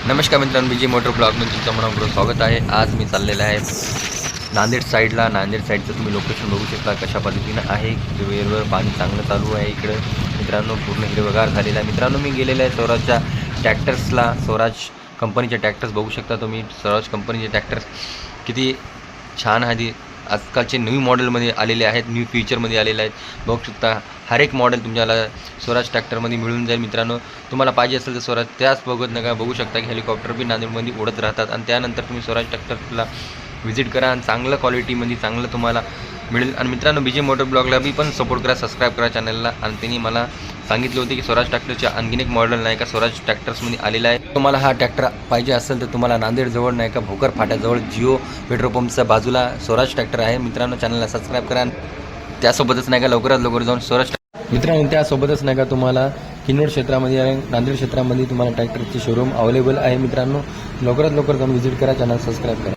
नमस्कार मित्रांनो, busy motor ब्लॉगमध्ये तुमचं मनपूर्वक स्वागत आहे। आज मी चाललेला आहे नांदेड साईडला। नांदेड साईडचं तुम्ही लोकेशन बघू शकता कशा पद्धतीनं आहे। वेळेवर पाणी चांगलं चालू आहे इकडं मित्रांनो, पूर्ण हिरवगार झालेलं आहे। मित्रांनो, मी गेलेलो आहे स्वराजच्या ट्रॅक्टर्सला। स्वराज कंपनीचे ट्रॅक्टर्स बघू शकता तुम्ही। स्वराज कंपनीचे ट्रॅक्टर्स किती छान आहे, आजकालचे न्यू मॉडेलमध्ये आलेले आहेत, न्यू फीचरमध्ये आलेले आहेत। बघू शकता हर एक मॉडेल तुम्हाला स्वराज ट्रॅक्टरमध्ये मिळून जाईल मित्रांनो। तुम्हाला पाहिजे असेल तर स्वराज त्याच बघत नका, बघू शकता की हेलिकॉप्टर बी नांदेडमध्ये उडत राहतात। आणि त्यानंतर तुम्ही स्वराज ट्रॅक्टरला व्हिजिट करा आणि चांगलं क्वालिटीमध्ये चांगलं तुम्हाला मिळेल। आणि मित्रांनो, बीजे मोटर ब्लॉगला बी पण सपोर्ट करा, सबस्क्राईब करा चॅनलला। आणि त्यांनी मला सांगितले होते की स्वराज ट्रॅक्टरच्या आणखीन एक मॉडेल नाही का स्वराज ट्रॅक्टर्समध्ये आलेला आहे। तुम्हाला हा ट्रॅक्टर पाहिजे असेल तर तुम्हाला नांदेडजवळ नाही का भोकर फाट्याजवळ जिओ पेट्रोल पंपच्या बाजूला स्वराज ट्रॅक्टर आहे मित्रांनो। चॅनलला सबस्क्राईब करा। त्यासोबतच नाही का लवकरात लवकर जाऊन स्वराज मित्रांनो, त्यासोबतच नाही का तुम्हाला किन्नौर क्षेत्रामध्ये आणि नांदेड क्षेत्रामध्ये तुम्हाला ट्रॅक्टरचे शोरूम अवेलेबल आहे मित्रांनो। लवकरात लवकर जाऊन व्हिजिट करा, चॅनल सबस्क्राईब करा।